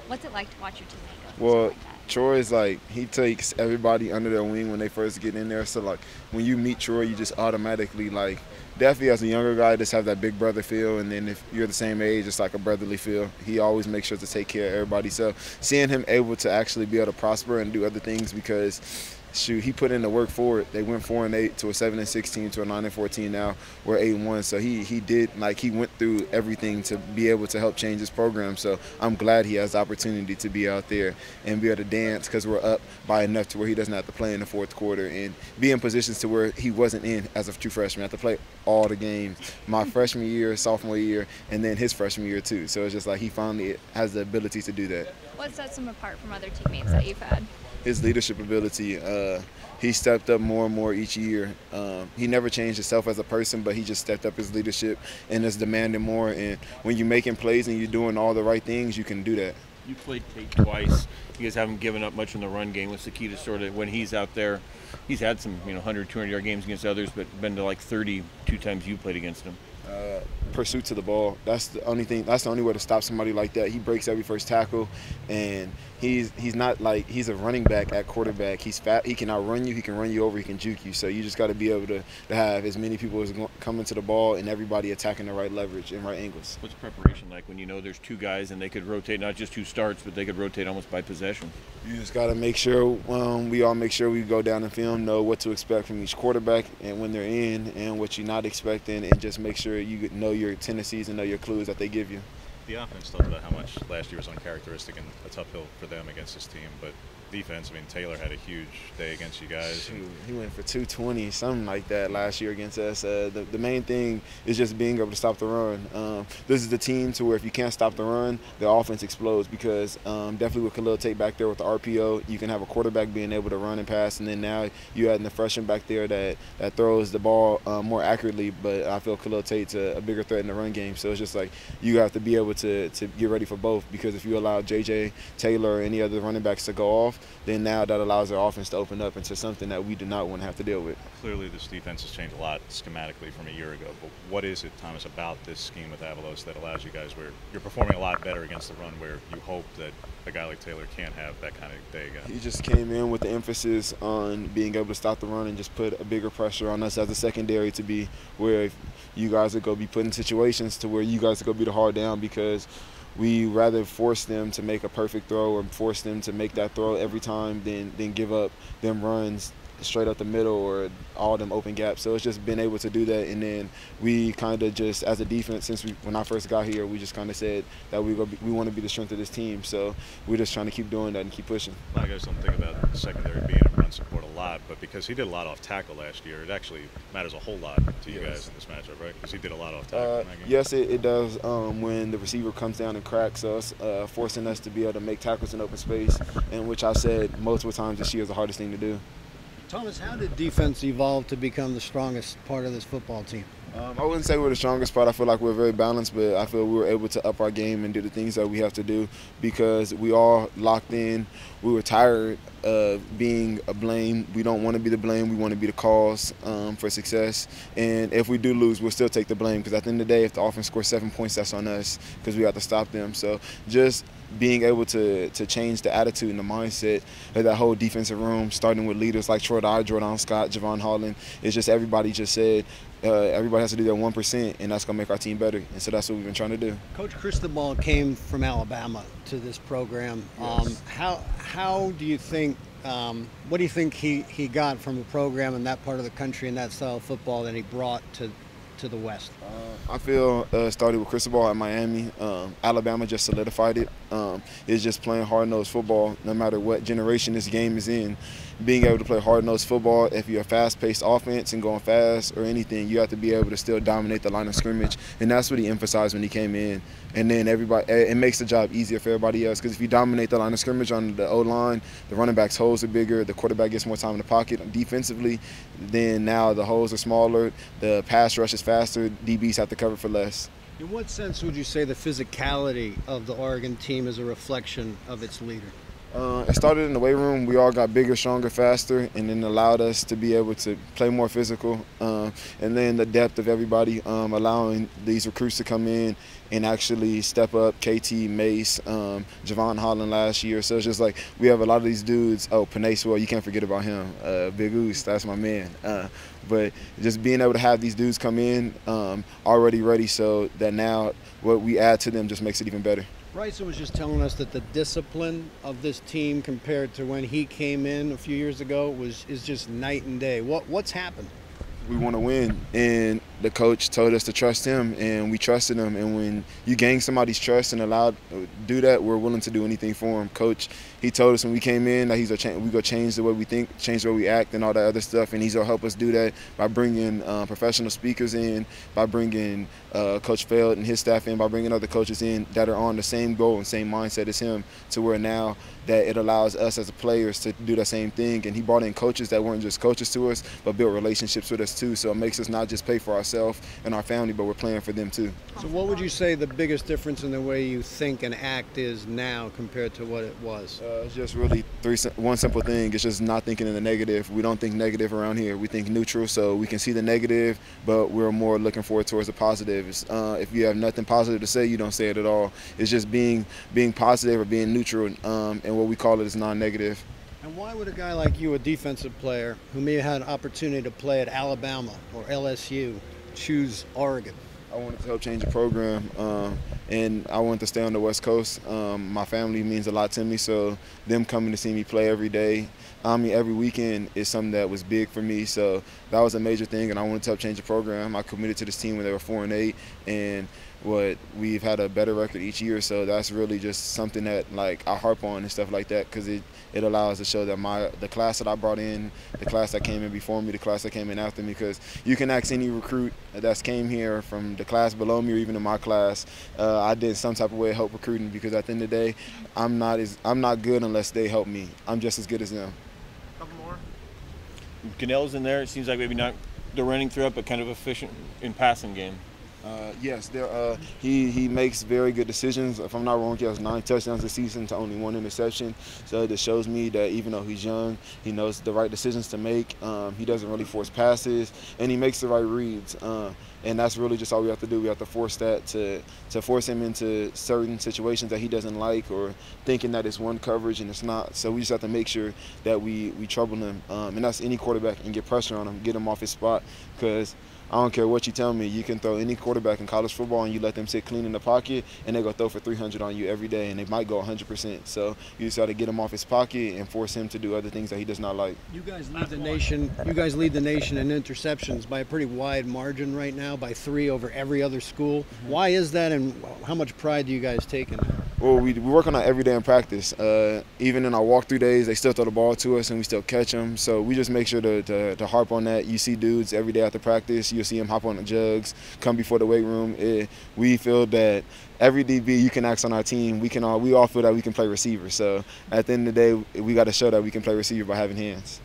What's it like to watch your teammate go through something Well, like that? Troy is like, he takes everybody under their wing when they first get in there. So like when you meet Troy, you just automatically like, definitely as a younger guy, just have that big brother feel. And then if you're the same age, it's like a brotherly feel. He always makes sure to take care of everybody. So seeing him able to actually be able to prosper and do other things, because shoot, he put in the work for it. They went 4-8 to a 7-16 to a 9-14 now. We're 8-1. So he did, like, he went through everything to be able to help change his program. So I'm glad he has the opportunity to be out there and be able to dance, because we're up by enough to where he doesn't have to play in the fourth quarter and be in positions to where he wasn't in as a true freshman. I have to play all the games my freshman year, sophomore year, and then his freshman year too. So it's just like he finally has the ability to do that. What sets him apart from other teammates that you've had? His leadership ability. He stepped up more and more each year. He never changed himself as a person, but he just stepped up his leadership and is demanding more. And when you're making plays and you're doing all the right things, you can do that. You played Tate twice. You guys haven't given up much in the run game. What's the key to sort of when he's out there? He's had some 100, 200-yard games against others, but been to like 32 times you played against him. Pursuit to the ball. That's the only thing. That's the only way to stop somebody like that. He breaks every first tackle, and he's not like he's a running back at quarterback. He's fat. He can outrun you. He can run you over. He can juke you. So you just got to be able to have as many people as coming to the ball and everybody attacking the right leverage and right angles. What's preparation like when you know there's two guys and they could rotate not just two starts, but they could rotate almost by possession? You just got to make sure we all make sure we go down the film, know what to expect from each quarterback and when they're in, and what you're not expecting, and just make sure you know your tendencies and know your clues that they give you. The offense talked about how much last year was uncharacteristic and a tough hill for them against this team, but defense, I mean, Taylor had a huge day against you guys. Shoot, he went for 220, something like that last year against us. The main thing is just being able to stop the run. This is the team to where if you can't stop the run, the offense explodes, because definitely with Khalil Tate back there with the RPO, you can have a quarterback being able to run and pass, and then now you add the freshman back there that throws the ball more accurately, but I feel Khalil Tate's a bigger threat in the run game. So it's just like you have to be able to get ready for both, because if you allow J.J. Taylor or any other running backs to go off, then now that allows their offense to open up into something that we do not want to have to deal with. Clearly this defense has changed a lot schematically from a year ago, but what is it, Thomas, about this scheme with Avalos that allows you guys where you're performing a lot better against the run, where you hope that a guy like Taylor can't have that kind of day again? He just came in with the emphasis on being able to stop the run and just put a bigger pressure on us as a secondary, to be where if you guys are going to be put in situations to where you guys are going to be the hard down, because we rather force them to make a perfect throw or force them to make that throw every time than give up them runs straight up the middle or all them open gaps. So it's just been able to do that, and then we kind of just, as a defense, when I first got here, we just kind of said that we want to be the strength of this team. So we're just trying to keep doing that and keep pushing. A lot of guys don't think about the secondary being in run support a lot, but because he did a lot off tackle last year, it actually matters a whole lot to you guys in this matchup, right? Because he did a lot off tackle in that game. Yes, it does when the receiver comes down and cracks us, forcing us to be able to make tackles in open space, and which I said multiple times this year is the hardest thing to do. Thomas, how did defense evolve to become the strongest part of this football team? I wouldn't say we're the strongest part. I feel like we're very balanced, but I feel we were able to up our game and do the things that we have to do, because we all locked in. We were tired of being a blame. We don't want to be the blame. We want to be the cause for success. And if we do lose, we'll still take the blame, because at the end of the day, if the offense scores 7 points, that's on us, because we have to stop them. So just being able to change the attitude and the mindset of that whole defensive room, starting with leaders like Troy Dye, Jordan Scott, Javon Holland, it's just everybody just said, everybody has to do their 1%, and that's going to make our team better. And so that's what we've been trying to do. Coach Cristobal came from Alabama to this program. Yes. How do you think, what do you think he got from a program in that part of the country and that style of football that he brought to the West? I feel started with Cristobal at Miami. Alabama just solidified it. It's just playing hard-nosed football no matter what generation this game is in. Being able to play hard-nosed football, if you're a fast-paced offense and going fast or anything, you have to be able to still dominate the line of scrimmage. And that's what he emphasized when he came in. And then it makes the job easier for everybody else, because if you dominate the line of scrimmage on the O-line, the running back's holes are bigger, the quarterback gets more time in the pocket defensively, then now the holes are smaller, the pass rush is faster, DBs have to cover for less. In what sense would you say the physicality of the Oregon team is a reflection of its leader? It started in the weight room. We all got bigger, stronger, faster, and then allowed us to be able to play more physical. And then the depth of everybody, allowing these recruits to come in and actually step up. KT, Mace, Javon Holland last year. So it's just like we have a lot of these dudes. Oh, Panay Swell, you can't forget about him. Big Oos, that's my man. But just being able to have these dudes come in already ready, so that now what we add to them just makes it even better. Bryson was just telling us that the discipline of this team compared to when he came in a few years ago is just night and day. What's happened? We want to win, and the coach told us to trust him, and we trusted him. And when you gain somebody's trust and allowed to do that, we're willing to do anything for him. Coach, he told us when we came in that we go change the way we think, change the way we act, and all that other stuff. And he's gonna help us do that by bringing professional speakers in, by bringing Coach Feld and his staff in, by bringing other coaches in that are on the same goal and same mindset as him, to where now that it allows us as players to do the same thing. And he brought in coaches that weren't just coaches to us, but built relationships with us too. So it makes us not just play for ourselves and our family, but we're playing for them too. So what would you say the biggest difference in the way you think and act is now compared to what it was? It's just really one simple thing. It's just not thinking in the negative. We don't think negative around here. We think neutral, so we can see the negative, but we're more looking forward towards the positive. If you have nothing positive to say, you don't say it at all. It's just being positive or being neutral, and what we call it is non-negative. And why would a guy like you, a defensive player, who may have had an opportunity to play at Alabama or LSU, choose Oregon? I wanted to help change the program, and I wanted to stay on the West Coast. My family means a lot to me, so them coming to see me play every day, every weekend, is something that was big for me. So that was a major thing, and I wanted to help change the program. I committed to this team when they were 4-8, and we've had a better record each year. So that's really just something that I harp on and stuff like that, because it allows to show that the class that I brought in, the class that came in before me, the class that came in after me, because you can ask any recruit that's came here from the class below me or even in my class, I did some type of way of help recruiting, because at the end of the day, I'm not good unless they help me. I'm just as good as them. Couple more. Cannell's in there. It seems like maybe not the running threat, but kind of efficient in passing game. Yes, he makes very good decisions. If I'm not wrong, he has 9 touchdowns this season to only 1 interception. So it shows me that even though he's young, he knows the right decisions to make. He doesn't really force passes, and he makes the right reads. And that's really just all we have to do. We have to force that to force him into certain situations that he doesn't like, or thinking that it's one coverage and it's not. So we just have to make sure that we trouble him. And that's any quarterback, and get pressure on him, get him off his spot, because I don't care what you tell me, you can throw any quarterback in college football and you let them sit clean in the pocket, and they go throw for 300 on you every day, and they might go 100%. So you just got to get him off his pocket and force him to do other things that he does not like. You guys lead the nation. You guys lead the nation in interceptions by a pretty wide margin right now, by 3 over every other school. Why is that, and how much pride do you guys take in that? Well, we work on that every day in practice. Even in our walkthrough days, they still throw the ball to us and we still catch them. So we just make sure to harp on that. You see dudes every day after practice. You'll see them hop on the jugs, come before the weight room. We feel that every DB you can ask on our team, we all feel that we can play receiver. So at the end of the day, we got to show that we can play receiver by having hands.